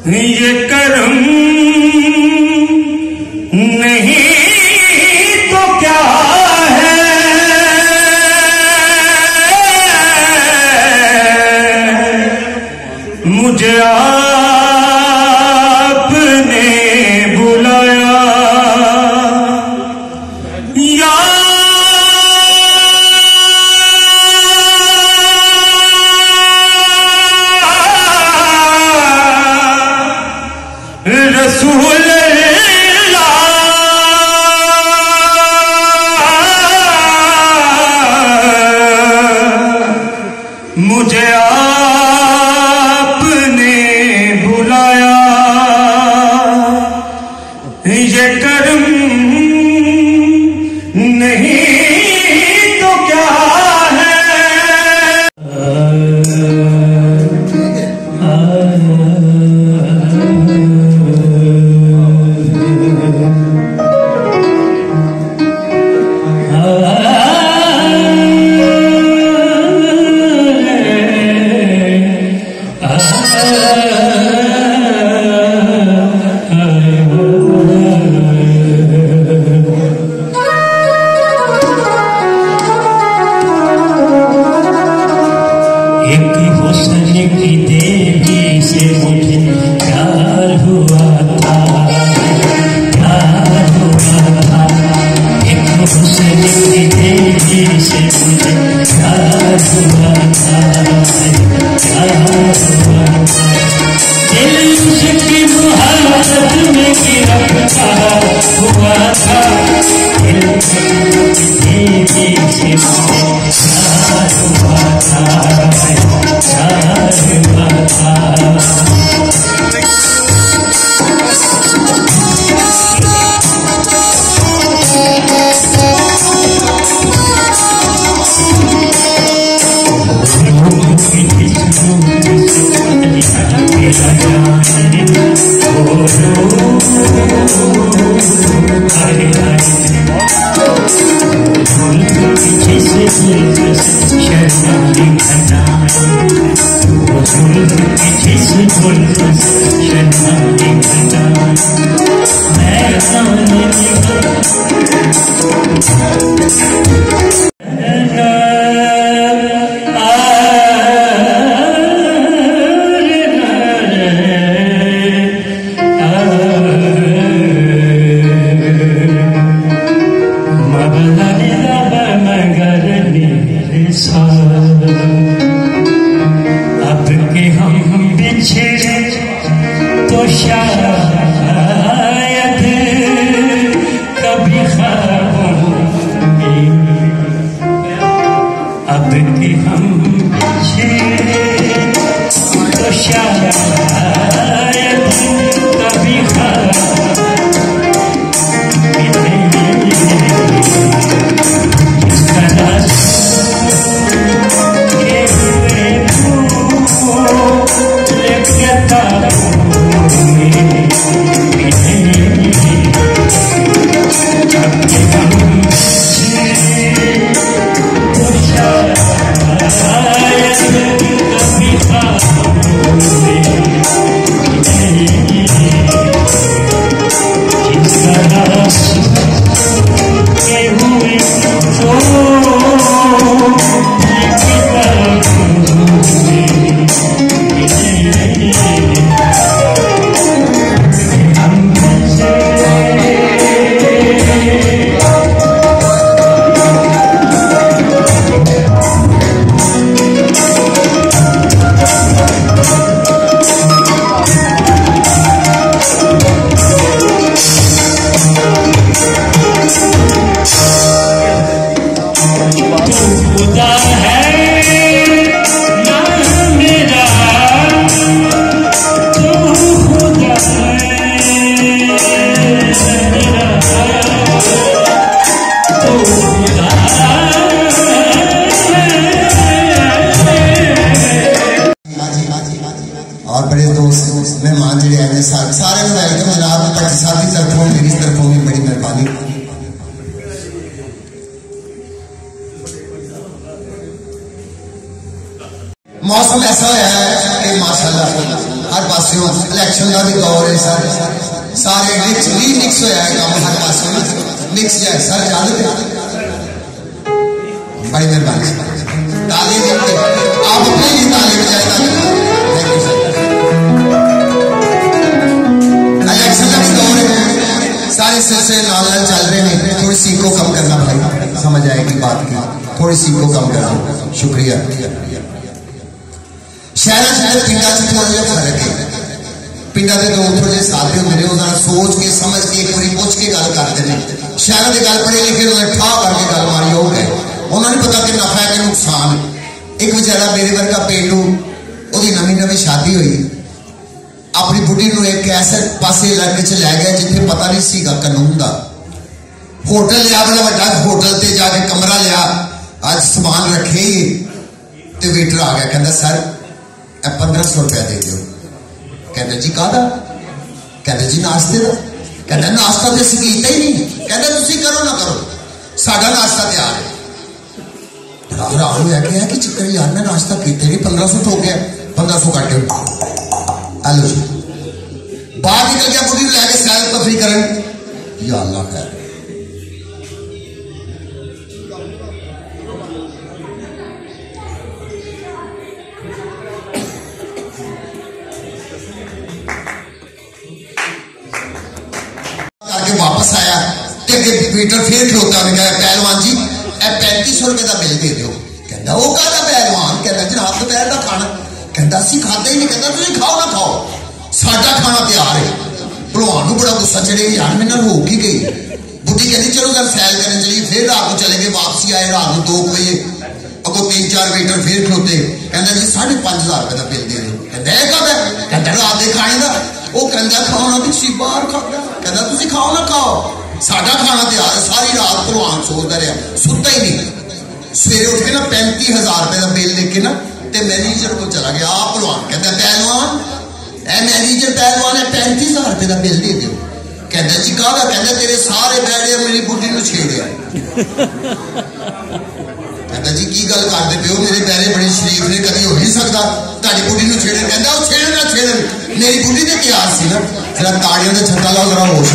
ये करम नहीं तो क्या है, मुझे आपने बुलाया या रसूल मुझे आपने बुलाया, ये कर्म नहीं तो क्या है। एक हुस्न की देवी से मुझे प्यार हुआ था, प्यार हुआ था। एक हुस्न की देवी से मुझे प्यार हुआ था, प्यार हुआ था। दिल उसकी मुहब्बत में गिरफ्तार हुआ था, दिल उसकी देवी से मुझे प्यार हुआ था, प्यार हुआ था। अब के हम बिछड़े तो शायद कभी ख्वाबों में, अब के हम बिछड़े तो शायद कभी और बड़े दोस्त मेहमान जी आए सारे वेलकम जनाब। साथी तरफों मेरी तरफों भी बड़ी मेहरबानी। मौसम ऐसा होया है कि माशाल्लाह हर पास इलेक्शन का भी दौर है सर, सारे मिक्स होया है काम हर पास मिक्स जाए सर। जादू बड़ी मेहरबानी ताली देते आप अपने लिए ताली बजाएगा। इलेक्शन का भी दौर है, सारे सिलसिले नाल चल रहे हैं। थोड़ी सी को कम करना भाई, समझ आएगी बात की, थोड़ी सी को कम करना। शुक्रिया। शहर शहर पिंडा च थोड़ा जिहा फर्क है। पिंडा के लोग थोड़े जे सादे होंदे ने, उन्हां सोच के समझ के एक बारी पुछ के गल करते हैं। शहर की गल पढ़े लिखे उन्हें ठा करके गल मारी हो गए, उन्होंने नहीं पता कि नफा है कि नुकसान। एक बेचारा मेरे वर्गा पेंडू, उसकी नवी नवी शादी हुई, अपनी बुढ़ी को एक ऐसे पासे इलाके च लै गया जिथे पता नहीं सीगा कानून का। होटल लिया, बड़ा वड्डा होटल ते जाके कमरा लिया, आज सामान रखे ही ते वेटर आ गया, कहता सर 1500 रुपया दे दो। कहते जी कादा? कहते जी नाश्ते का। कहते नाश्ता तो असीं कीता ही नहीं। कहते तुसीं करो ना करो, साडा नाश्ता तैयार है। हैरान होया कि है कि चक्कर यार, मैं नाश्ता कीता नहीं, 1500 हो गया, 1500 काटे हेलो जी। बाहर निकल गया, बुढ़ी लैके सैर तफरी करन। या अल्लाह खैर। वापस आया वेटर फिर खलोता, उन्हें कहा पहलवान जी 3500 रुपए का बिल दे दो। कहता वो कहता पहलवान? कहता जनाब दोपहर का खाना। कहता असी खाता ही नहीं। कहता तुम खाओ ना खाओ, साडा खाना तैयार है। भलवान को बड़ा गुस्सा चढ़े, यार मेरे नाल हो की गई। बुढ़ी कहती चलो सर सैर करने चलिए। फिर रात को चले गए, वापसी आए रात को 2 बजे, अगो 3-4 वेटर फिर खलोते। कहता जी 5500 रुपए का बिल दे दो। कहता कहता रात के खाने का। वो कहता खाओ ना, तुम बाहर खाता। कहता तुम खाओ ना खाओ, साडा खाना तैयार है। सारी रात भलवान सोचता रहा, सुता ही नहीं। सवेरे उठ के ना 35,000 रुपए का बिल लेके ना ते मैनेजर को चला गया। आप भलवान कहता पहलवान मैनेजर पहलवान है 35,000 रुपए का बिल दे दो। कहता जी कहा? कहता तेरे सारे बैठे मेरी बुढ़ी को छेड़िया। कहता जी की गल करते पे हो, मेरे बैरे बड़े शरीफ ने, कभी हो नहीं सकता ताड़ी बुढ़ी को छेड़े। कहता वो छेड़न ना छेड़न, मेरी बुढ़ी ने तैयार सी ना। जरा ताड़ियों का छक्का लाओ, जरा होश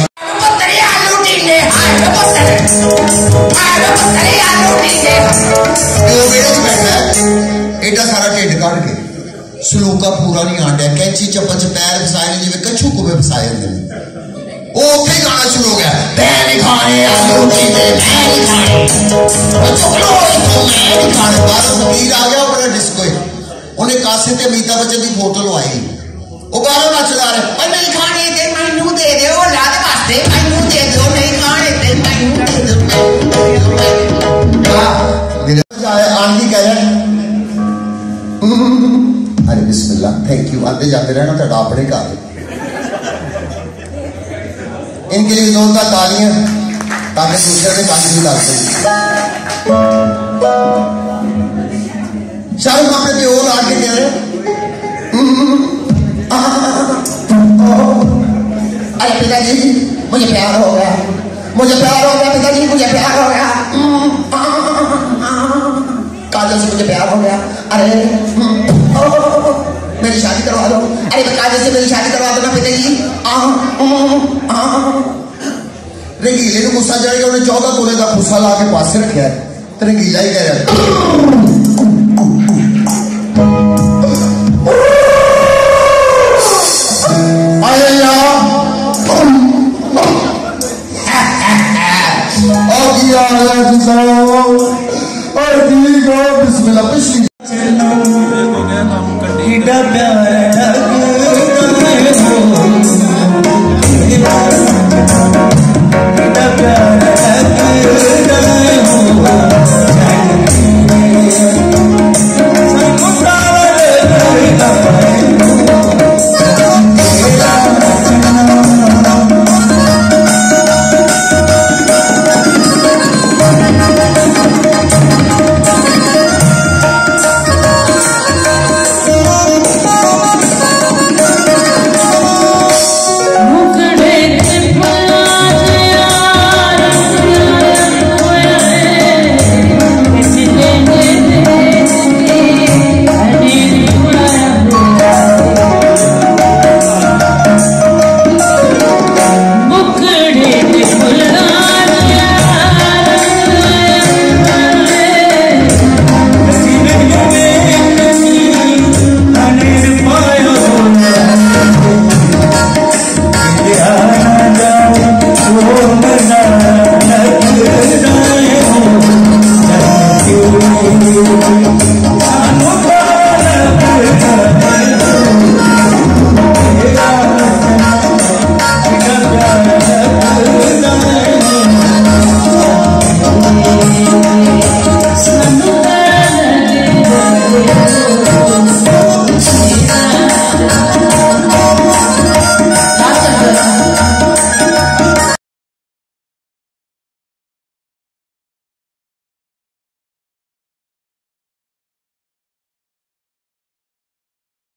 एडा सारा ढिड कड़ के सलूका पूरा नहीं आंडा, कैंची चप्पल च पैर फसाए ने जिवें कछू कुबे फसाए होंदे ने। वो उत्थे गाना शुरू हो गया, मैं नहीं खाने आलू टींडे, मैं नहीं खाने, चुकलो मैं नहीं खाने। बाहरों फकीर आ गया, बड़ा डिस्को है, उन्हें कासे ते अमिताभ बच्चन की फोटो लवाई। वो बाहरों नचदा रहा, नहीं खाने ते मैनू दे दो, लाद वास्ते मैनू दे दो, नहीं खाने ते मैनू दे दो। आंधी कह रहे अरे बिस्मिल्लाह थैंक यू, आते जाते रहना तो अपने घर। इनके लिए जोरदार तालियां ताकि दूसरे के काम भी ला सकें। चल मामे पे और आके कह रहे अरे पिताजी मुझे प्यार हो गया, मुझे प्यार हो गया पिताजी, मुझे प्यार हो गया, काजल से मुझे प्यार हो गया। अरे मेरी शादी करवा दो, अरे काजल से मेरी शादी करवा दो ना पिताजी। रंगीले को गुस्सा चढ़ेगा, उन्हें 14 तोले का गुस्सा ला के पास रखा है, तो रंगीला ही कह रहा बिस्मिल्लाह। पिछली